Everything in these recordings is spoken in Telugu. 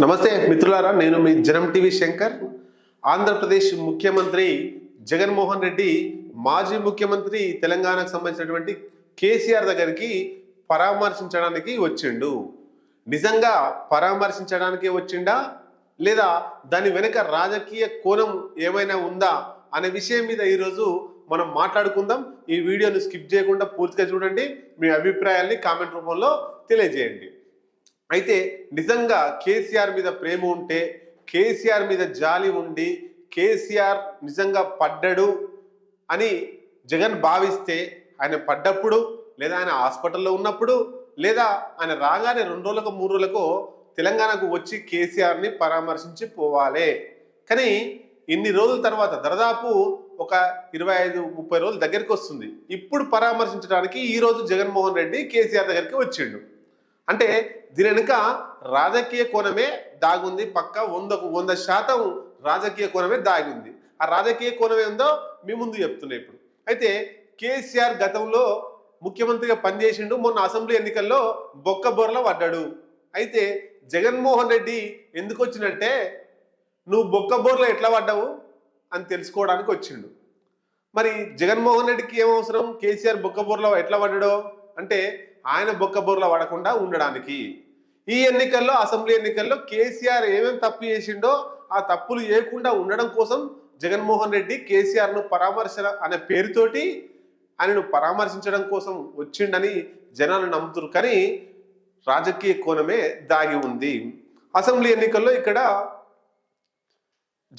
నమస్తే మిత్రులారా, నేను మీ జనం టీవీ శంకర్. ఆంధ్రప్రదేశ్ ముఖ్యమంత్రి జగన్మోహన్ రెడ్డి మాజీ ముఖ్యమంత్రి తెలంగాణకు సంబంధించినటువంటి కేసీఆర్ దగ్గరికి పరామర్శించడానికి వచ్చిండు. నిజంగా పరామర్శించడానికి వచ్చిండా లేదా దాని వెనుక రాజకీయ కోణం ఏమైనా ఉందా అనే విషయం మీద ఈరోజు మనం మాట్లాడుకుందాం. ఈ వీడియోను స్కిప్ చేయకుండా పూర్తిగా చూడండి. మీ అభిప్రాయాల్ని కామెంట్ రూపంలో తెలియజేయండి. అయితే నిజంగా కేసీఆర్ మీద ప్రేమ ఉంటే, కేసీఆర్ మీద జాలి ఉండి, కేసీఆర్ నిజంగా పడ్డాడు అని జగన్ భావిస్తే, ఆయన పడ్డప్పుడు లేదా ఆయన హాస్పిటల్లో ఉన్నప్పుడు లేదా ఆయన రాగానే 2 రోజులకు 3 రోజులకు తెలంగాణకు వచ్చి కేసీఆర్ని పరామర్శించి పోవాలి. కానీ ఇన్ని రోజుల తర్వాత దాదాపు ఒక 25-30 రోజుల దగ్గరికి వస్తుంది. ఇప్పుడు పరామర్శించడానికి ఈరోజు జగన్మోహన్ రెడ్డి కేసీఆర్ దగ్గరికి వచ్చిండు. అంటే దీని వెనుక రాజకీయ కోణమే దాగుంది. పక్క 100% రాజకీయ కోణమే దాగుంది. ఆ రాజకీయ కోణం ఏందో మీ ముందు చెప్తున్నా ఇప్పుడు. అయితే కేసీఆర్ గతంలో ముఖ్యమంత్రిగా పనిచేసిండు. మొన్న అసెంబ్లీ ఎన్నికల్లో బొక్కబొరలో పడ్డాడు. అయితే జగన్మోహన్ రెడ్డి ఎందుకు వచ్చినట్టే, నువ్వు బొక్కబోర్లో ఎట్లా పడ్డావు అని తెలుసుకోవడానికి వచ్చిండు. మరి జగన్మోహన్ రెడ్డికి ఏమవసరం కేసీఆర్ బొక్కబోర్లో ఎట్లా పడ్డాడో అంటే, ఆయన బొక్కబోర్లో పడకుండా ఉండడానికి. ఈ ఎన్నికల్లో, అసెంబ్లీ ఎన్నికల్లో కేసీఆర్ ఏమేమి తప్పు చేసిండో ఆ తప్పులు చేయకుండా ఉండడం కోసం జగన్మోహన్ రెడ్డి కేసీఆర్ను పరామర్శ అనే పేరుతోటి ఆయనను పరామర్శించడం కోసం వచ్చిండని జనాలు నమ్ముతున్నారు. కానీ రాజకీయ కోణమే దాగి ఉంది. అసెంబ్లీ ఎన్నికల్లో ఇక్కడ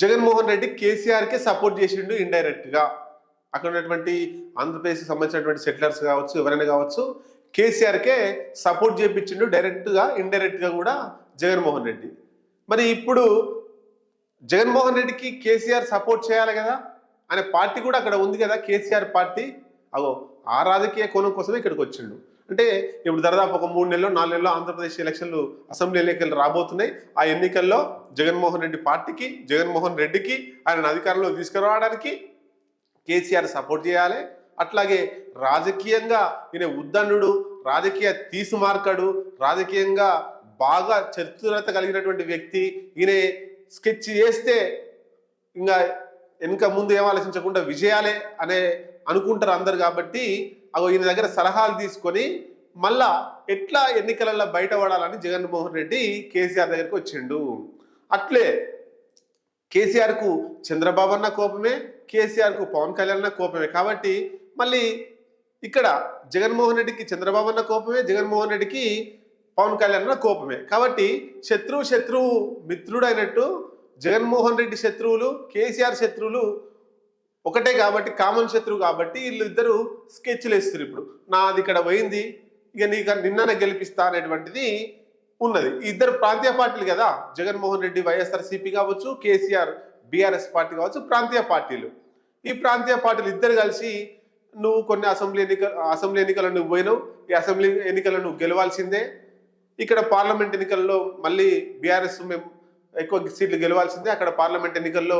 జగన్మోహన్ రెడ్డి కేసీఆర్కే సపోర్ట్ చేసిండు ఇండైరెక్ట్గా. అక్కడ ఉన్నటువంటి ఆంధ్రప్రదేశ్కి సంబంధించినటువంటి సెటిలర్స్ కావచ్చు, ఎవరైనా కావచ్చు, కేసీఆర్కే సపోర్ట్ చేయించిండు డైరెక్ట్గా, ఇండైరెక్ట్గా కూడా జగన్మోహన్ రెడ్డి. మరి ఇప్పుడు జగన్మోహన్ రెడ్డికి కేసీఆర్ సపోర్ట్ చేయాలి కదా అనే పార్టీ కూడా అక్కడ ఉంది కదా, కేసీఆర్ పార్టీ. అగో ఆ రాజకీయ కోణం కోసమే ఇక్కడికి వచ్చిండు. అంటే ఇప్పుడు దాదాపు ఒక 3 నెలలో 4 నెలలో ఆంధ్రప్రదేశ్ ఎలక్షన్లు, అసెంబ్లీ ఎన్నికలు రాబోతున్నాయి. ఆ ఎన్నికల్లో జగన్మోహన్ రెడ్డి పార్టీకి, జగన్మోహన్ రెడ్డికి ఆయన అధికారంలో తీసుకురావడానికి కేసీఆర్ సపోర్ట్ చేయాలి. అట్లాగే రాజకీయంగా ఈయన ఉద్దండు, రాజకీయ తీసుమార్కడు, రాజకీయంగా బాగా చతురత కలిగినటువంటి వ్యక్తి. ఈయన స్కెచ్ చేస్తే ఇంకా వెనుక ముందు ఏం ఆలోచించకుండా విజయాలే అనే అనుకుంటారు అందరు. కాబట్టి అగో ఈయన దగ్గర సలహాలు తీసుకొని మళ్ళా ఎట్లా ఎన్నికలలో బయటపడాలని జగన్మోహన్ రెడ్డి కేసీఆర్ దగ్గరికి వచ్చిండు. అట్లే కేసీఆర్కు చంద్రబాబు అన్న కోపమే, కేసీఆర్కు పవన్ కళ్యాణ్ అన్న కోపమే. కాబట్టి మళ్ళీ ఇక్కడ జగన్మోహన్ రెడ్డికి చంద్రబాబు అన్న కోపమే, జగన్మోహన్ రెడ్డికి పవన్ కళ్యాణ్ అన్న కోపమే. కాబట్టి శత్రువు మిత్రుడు అయినట్టు జగన్మోహన్ రెడ్డి శత్రువులు, కేసీఆర్ శత్రువులు ఒకటే కాబట్టి, కామన్ శత్రువు కాబట్టి వీళ్ళు ఇద్దరు స్కెచ్లు వేస్తారు. ఇప్పుడు నాది ఇక్కడ పోయింది, ఇక నిన్ననే గెలిపిస్తా అనేటువంటిది ఉన్నది. ఇద్దరు ప్రాంతీయ పార్టీలు కదా, జగన్మోహన్ రెడ్డి వైఎస్ఆర్సీపీ కావచ్చు, కేసీఆర్ బీఆర్ఎస్ పార్టీ కావచ్చు, ప్రాంతీయ పార్టీలు. ఈ ప్రాంతీయ పార్టీలు ఇద్దరు కలిసి నువ్వు కొన్ని అసెంబ్లీ ఎన్నికలు నువ్వు పోయినావు, ఈ అసెంబ్లీ ఎన్నికల్లో నువ్వు గెలవాల్సిందే. ఇక్కడ పార్లమెంట్ ఎన్నికల్లో మళ్ళీ బీఆర్ఎస్ మేము ఎక్కువ సీట్లు గెలవాల్సిందే. అక్కడ పార్లమెంట్ ఎన్నికల్లో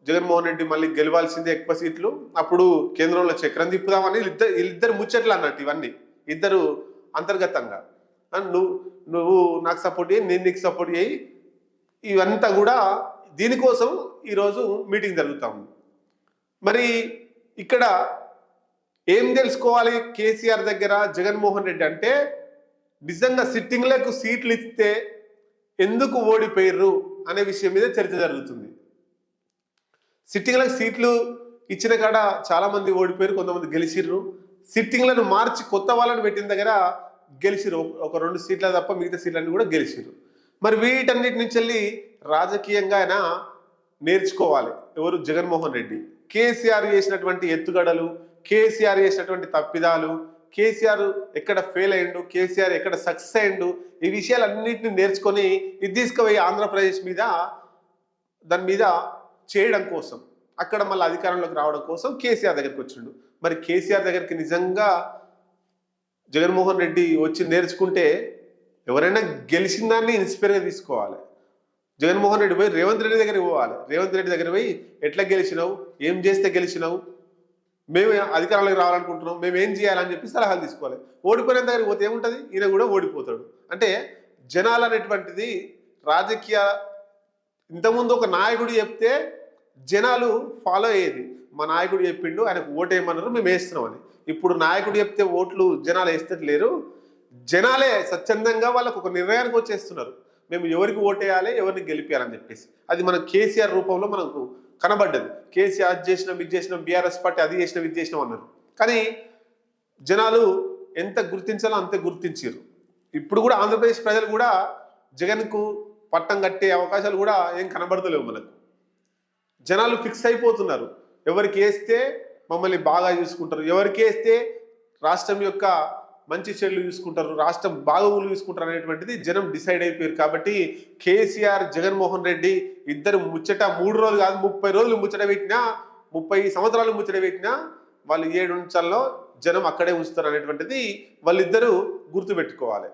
జగన్మోహన్ రెడ్డి మళ్ళీ గెలవాల్సిందే ఎక్కువ సీట్లు. అప్పుడు కేంద్రంలో చక్రం తిప్పుదామని వీళ్ళిద్దరు ముచ్చట్లు అన్నట్టు. ఇవన్నీ ఇద్దరు అంతర్గతంగా నువ్వు నాకు సపోర్ట్ చేయి, నేను నీకు సపోర్ట్ చేయి, ఇవంతా కూడా దీనికోసం ఈరోజు మీటింగ్ జరుగుతాం. మరి ఇక్కడ ఏం తెలుసుకోవాలి కేసీఆర్ దగ్గర జగన్మోహన్ రెడ్డి అంటే, నిజంగా సిట్టింగ్లకు సీట్లు ఇస్తే ఎందుకు ఓడిపోయారు అనే విషయం మీద చర్చ జరుగుతుంది. సిట్టింగ్లకు సీట్లు ఇచ్చిన కాడ చాలా మంది ఓడిపోయారు, కొంతమంది గెలిచిర్రు. సిట్టింగ్లను మార్చి కొత్త వాళ్ళని పెట్టిన దగ్గర గెలిచిరు, ఒక 2 సీట్ల తప్ప మిగతా సీట్లన్నీ కూడా గెలిచిరు. మరి వీటన్నిటి నుంచి వెళ్ళి రాజకీయంగా ఆయన నేర్చుకోవాలి. ఎవరు? జగన్మోహన్ రెడ్డి. కేసీఆర్ చేసినటువంటి ఎత్తుగడలు, కేసీఆర్ చేసినటువంటి తప్పిదాలు, కేసీఆర్ ఎక్కడ ఫెయిల్ అయ్యిండు, కేసీఆర్ ఎక్కడ సక్సెస్ అయ్యిండు, ఈ విషయాలన్నింటినీ నేర్చుకొని ఇది తీసుకుపోయి ఆంధ్రప్రదేశ్ మీద దాని మీద చేయడం కోసం, అక్కడ మళ్ళీ అధికారంలోకి రావడం కోసం కేసీఆర్ దగ్గరికి వచ్చిండు. మరి కేసీఆర్ దగ్గరికి నిజంగా జగన్మోహన్ రెడ్డి వచ్చి నేర్చుకుంటే ఎవరైనా గెలిచిన దాన్ని ఇన్స్పైర్గా తీసుకోవాలి. జగన్మోహన్ రెడ్డి పోయి రేవంత్ రెడ్డి దగ్గరికి పోవాలి. రేవంత్ రెడ్డి దగ్గర పోయి ఎట్లా గెలిచినావు, ఏం చేస్తే గెలిచినావు, మేము అధికారంలోకి రావాలనుకుంటున్నాం, మేము ఏం చేయాలని చెప్పి సలహాలు తీసుకోవాలి. ఓడిపోయిన దగ్గరికి పోతే ఏముంటుంది, ఈయన కూడా ఓడిపోతాడు. అంటే జనాలు అనేటువంటిది రాజకీయ ఇంతకుముందు ఒక నాయకుడు చెప్తే జనాలు ఫాలో అయ్యేది. మా నాయకుడు చెప్పిండు, ఆయనకు ఓటేయమన్నారు, మేము వేస్తున్నామని. ఇప్పుడు నాయకుడు చెప్తే ఓట్లు జనాలు వేస్తట్లేరు. జనాలే స్వచ్ఛందంగా వాళ్ళకు ఒక నిర్ణయానికి వచ్చేస్తున్నారు, మేము ఎవరికి ఓటేయాలి, ఎవరిని గెలిపించాలని చెప్పేసి. అది మన కేసీఆర్ రూపంలో మనకు కనబడ్డది. కేసీఆర్ అది చేసినాం, ఇది చేసినాం, బీఆర్ఎస్ పార్టీ అది చేసినాం, ఇది చేసినాం అన్నారు. కానీ జనాలు ఎంత గుర్తించాలో అంతే గుర్తించారు. ఇప్పుడు కూడా ఆంధ్రప్రదేశ్ ప్రజలు కూడా జగన్కు పట్టం కట్టే అవకాశాలు కూడా ఏం కనబడతలేవు మనకు. జనాలు ఫిక్స్ అయిపోతున్నారు, ఎవరికి వేస్తే మమ్మల్ని బాగా చూసుకుంటారు, ఎవరికి వేస్తే రాష్ట్రం యొక్క మంచి చెడులు చూసుకుంటారు, రాష్ట్రం బాగోగులు చూసుకుంటారు అనేటువంటిది జనం డిసైడ్ అయిపోయారు. కాబట్టి కేసీఆర్, జగన్మోహన్ రెడ్డి ఇద్దరు ముచ్చట 3 రోజులు కాదు 30 రోజులు ముచ్చట పెట్టినా, 30 సంవత్సరాలు ముచ్చట పెట్టినా వాళ్ళు 7 నిమిషాల్లో జనం అక్కడే ఉంచుతారు అనేటువంటిది వాళ్ళిద్దరూ గుర్తుపెట్టుకోవాలి.